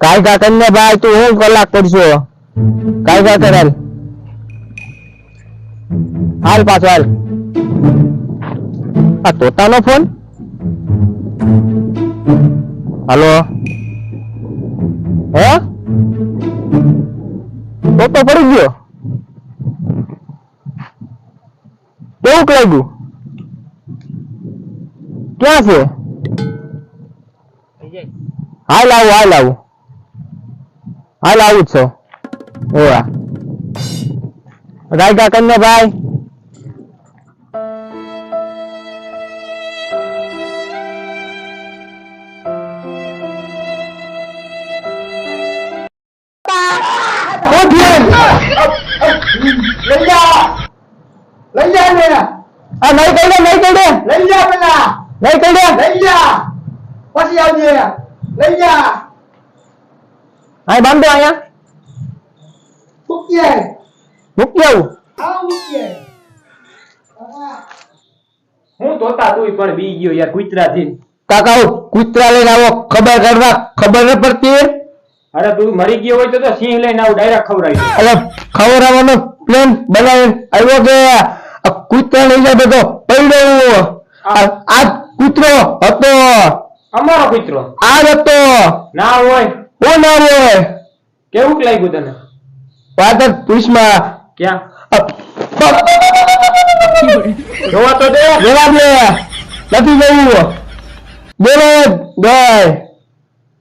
કાયદા કરીને ભાઈ તું હું કલાક કરશો કાયદા કરાલ હાલ પાછો હાલ આ તોતાનો ફોન હાલો હે તો પડી ગયો કેવું લાગ્યું ક્યાં છે હાલ આવું જ છો એવા રાયગા કરીને ભાઈ લઈ જા ને આ નહીં કહી દે લઈ જા પેલા નહીં કહી દે લઈ જા પછી આવજે લઈ જા અહીં બાંધો અહીંયા મૂકી મૂકી આવું હા મૂકી હું તોતા તું પણ બી ગયો યાર કુતરાથી કાકા કૂતરા લઈને આવો ખબર કાઢવા ખબર ન પડતી અરે તું મરી ગયો હોય તો સિંહ લઈને આવું ડાયરેક્ટ ખવડાવી એટલે ખવડાવવાનો પ્લાન બનાવીને આવ્યો કે આ કૂતરા લઈ જાય બધો પડ્યો આ કૂતરો હતો અમારો કૂતરો આ હતો ના હોય કોણ આવે કેવું લાગ્યું તને પાદર પુષ્મા ક્યાં જોવા તો દે જવાબ લે નથી જવું બોલો ગાય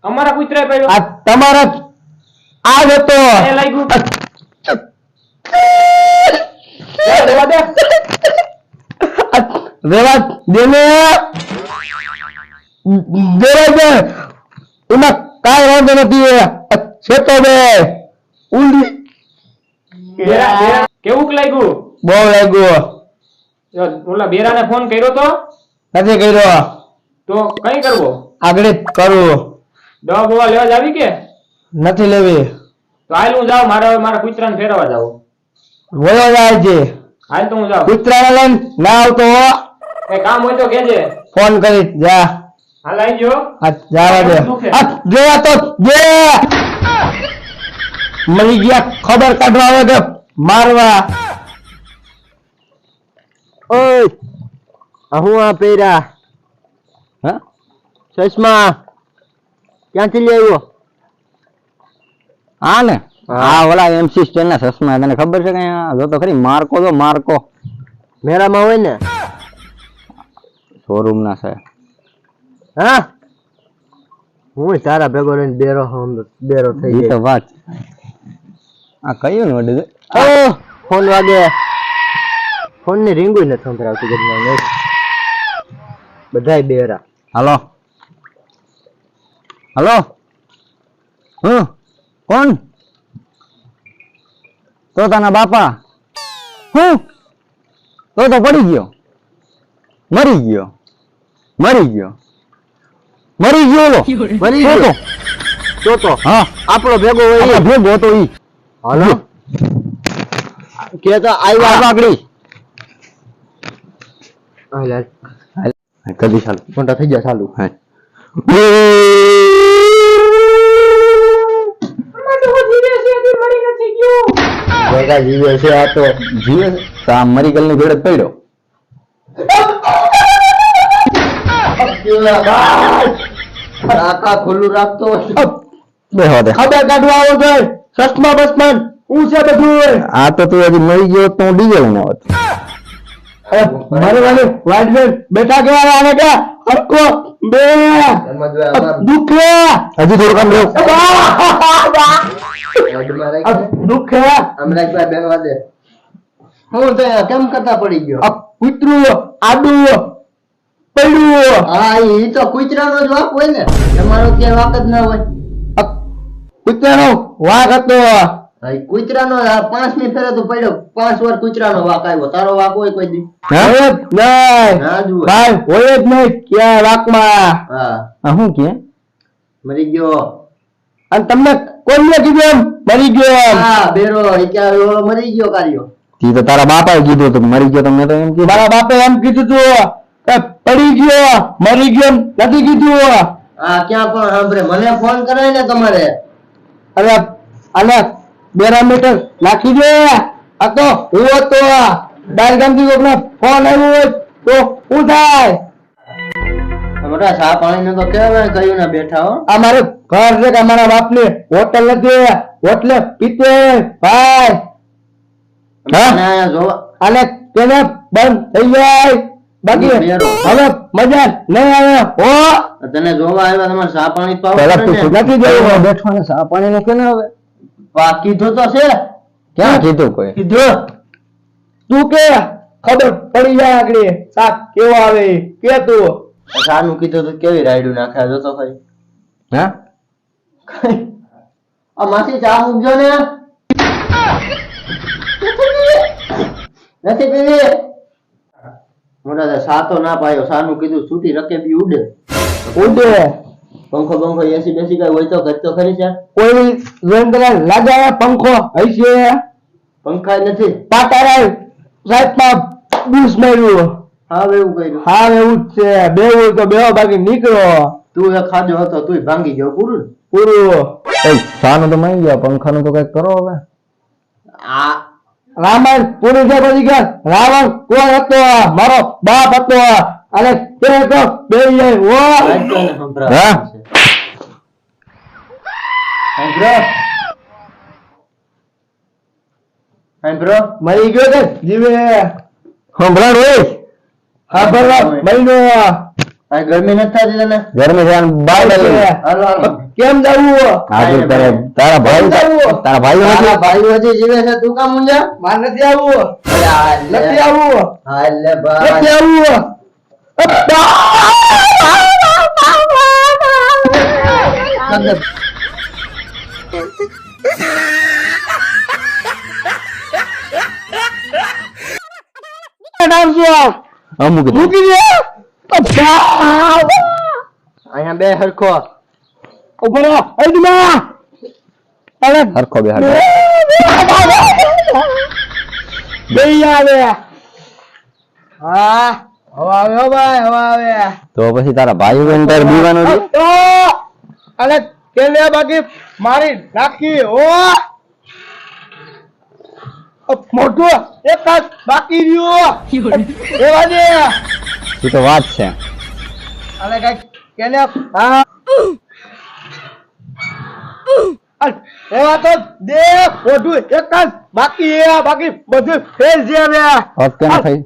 અમારા કૂતરા પડ્યો આ તમારા આ જ હતો એ લાગ્યું રેવા દેને દે એમાં કાંઈ વાંધો નથી છે તો બે ઊંડી કેવું લાગ્યું બહુ લાગ્યું ઓલા બેરાને ફોન કર્યો તો નથી કર્યો તો કઈ કરવો આગળ જ કરવું દવા બવા લેવા જાવી કે નથી લેવી તો હાલ હું જાઉં મારા કૂતરાને ફેરવા જાઉં વયો જાય છે હાલ તો હું જાઉં કૂતરાને લઈને ના આવતો કઈ કામ હોય તો કેજે ફોન કરી જા હાલ આવી ગયો આ જવા દે આ જોવા તો જે મળી ગયા ખબર કાઢવા આવે કે મારવા ઓય હું આ પેરા હા ચશ્મા ક્યાંથી લઈ આવ્યો હા ને હા ઓલા એમસી સ્ટેલ ના ચશ્મા તને ખબર છે કે જો તો ખરી માર્કો તો માર્કો મેરામાં હોય ને શોરૂમ ના છે હા હું તારા ભેગો રહીને બેરો થઈ ગયો તો વાત આ કયું ને વડે ઓ ફોન વાગે ફોન ની રીંગું નથી સંભળાવતી ઘરમાં બધાય બેરા હાલો હાલો કોણ તો તાના બાપા તો પડી ગયો મરી ગયો તો હા આપણો ભેગો હોય ભેગો તો ઈ હાલો કે તો આવ્યા આગળી કદી ચાલુ ઘંટા થઈ ગયા ચાલુ હા જીવે છે આ તો જીવે તો આ મરીગલ ની જોડે પડ્યો ખુલ્લું રાખતો ખબર કાઢવા આવો જોઈએ સસ્મા બસમાન હું છે બધું આ તો તું હજી મરી ગયો તો હું ડીજે લઈને આવત મારે વાલે વાઇડમેન બેઠા કેવા આને કે હરકો બે દુઃખ હજી થોડું કામ રહ્યું દુઃખ અમરાજભાઈ બેહવા દે હું તો કેમ કરતા પડી ગયો કૂતરું આડું પડ્યું હા ઈ તો કૂતરાનો જ વાંક હોય ને તમારો ક્યાં વાંક જ ના હોય કૂતરાનો વાંક હતો કૂતરાનો 5મી ફેરે તો પડ્યો 5 વાર કૂતરાનો વાંક આવ્યો તારો વાંક હોય કોઈ દી ભાઈ હોય જ નહીં ક્યાં વાંકમાં હા શું કે મરી ગયો અને તમને કોને કીધું એમ મરી ગયો હા બેરો ક્યાં ઓલો મરી ગયો કાર્યો તી તો તારા બાપાએ કીધું તો મરી ગયો તમને તો એમ કીધું મારા બાપે એમ કીધું તું પડી ગયો મરી ગયો નથી કીધું આ ક્યાં પણ સાંભળે મને ફોન કરાય ને તમારે અરે અલે બેરામીટર નાખી દે આ તો હું હતો ડાયગામથી કોકનો ફોન આવ્યો હોય તો શું થાય મોટા ચા પાણી તો કેવાય કહ્યું ને બેઠા હો અમારે ઘર છે કે અમારા બાપને હોટલ નથી હોટલે પીતે ભાઈ હા? મને અહીંયા જોવા અને તેને બંધ થઈ જાય બાકી હવે મજા નહીં આવે હો તને જોવા આવ્યા તમારે ચા પાણી પાવ નથી જવું બેઠો ને સા પાણી ને કેને હવે કીધું તો છે ક્યાં કીધું કોઈ કીધું તું કે ખબર પડી જાય આગળ શાક કેવો આવે ઈ. કે તું સાનું કીધું તો કેવી રાયડું નાખ્યા જો તો ભાઈ હા આ માસી ચા મૂકજો ને નથી પીવી મોટા સા તો ના પાયો સાનું કીધું છૂટી રકેબી ઉડે ઉડે પંખો બંખો એસી બેસી કઈ હોય તો ઘર તો ખરી છે કોઈ વેન્દ્રા લગાવે પંખો હશે પંખા નથી પાટારા રાતમાં બૂસ માર્યું હા એવું કર્યું હા એવું જ છે બેવું તો બેહો બાકી નીકળો તું એ ખાધો હતો તું ભાંગી ગયો પૂરું ને? પૂરું સાનું તો મારી ગયા પંખાનું તો કઈક કરો હવે આ રામાયણ પૂરી છે પછી કે રાવણ કોણ હતો મારો બાપ હતો અને તે તો બે જાય ઓ રાજ્યને સંભળાવે છે. સાંભળો મરી ગયો કે જીવે સંભળાણ હોય હા ભરવા મહિનો આ ગરમી નથી થતી તને ગરમી છે હાલો, હાલો. કેમ જવું તારા તારા ભાઈઓ હજી જીવે છે તું કામ ઊંઝા માર નથી આવવું અરે આ લે. નથી આવવું હા લે નથી ભાઈ આવવું મૂકી દે અહીંયા બે હરખો ઉપર અડમાં અરે હરખો બેહાડ બેઈ આવે હા હવા આવે હો ભાઈ હવા આવે તો પછી તારા ભાઈ બહેન તાર દીવાનો છે તો અરે કેલે બાકી મારી નાખી ઓ મોટું એક જ બાકી રહ્યો એવા દે એ તો વાત છે અરે કઈ કેલે હા એવા તો દે મોટું એક જ બાકી બધું ફેલ છે હવે હક કેમ થઈ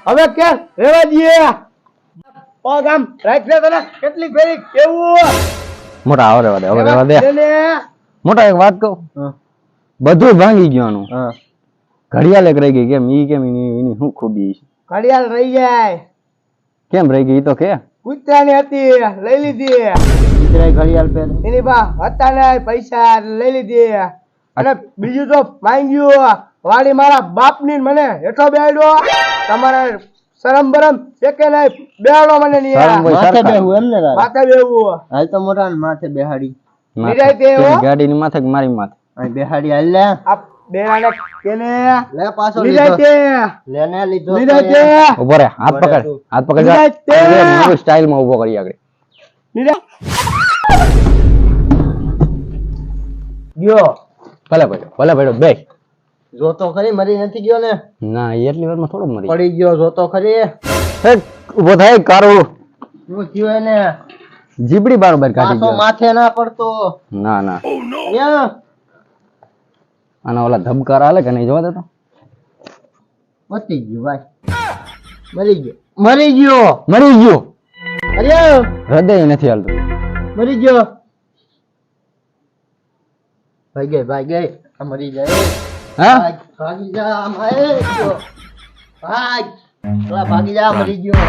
હવે કે રેવા દઈએ પગ આમ રાખને તને કેટલી ફેરી કેવું મોટા હવે રહેવા દે મોટા એક વાત કહું બધું ભાંગી ગયાનું હા ઘડિયાળ એક રહી ગઈ કેમ એની શું ખૂબી છે ઘડિયાળ રહી જાય કેમ રહી ગઈ ઈ તો કે કૂતરાની હતી લઈ લીધી કૂતરાએ ઘડિયાળ પહેરે એની પા હતા ને પૈસા લઈ લીધી અને બીજું તો માંગ્યું વાડી મારા બાપની ને મને હેઠો બેડ્યો તમારે શરમ બરમ શેકે નહીં બેડો મને નહીં શરમ કોઈ માથે સરખા. બેહું એમ ને તારે? માથે બેવું હાલ તો મોટા ને માથે બેહાડી નિરાય તે હો. ગાડીની માથે કે મારી માથે અહીં બેહાડી હાલ લે આ બેવાને કેને લે પાછો નિરાય લીધો તે લે ને લીધો નિરાય તો તે યાર. ઉભો રે હાથ પકડ હાથ પકડ નિરાય તે. નવી સ્ટાઇલ માં ઉભો કરી આગળ નિરાય ગયો ભલે પડ્યો બે જોતો ખરી મરી નથી ગયો ને ના ઈ એટલી વારમાં થોડું મરી પડી ગયો જોતો ખરી હે, ઉભો થાય કારું શું થયું એને જીબડી બારોબાર કાઢી પાછો ગયો માથે ના પડતો ના ના યા. આના ઓલા ધબકાર હાલે કે નહીં જોવા દેતો પતી ગયું ભાઈ મરી ગયો મરી ગયો અરે હૃદય નથી હાલતું મરી ગયો ભાઈ ગઈ આ મરી જાય હા ભાગી જા આમ, એ ગયો. ભાગ. પેલા ભાગી જા મરી ગયો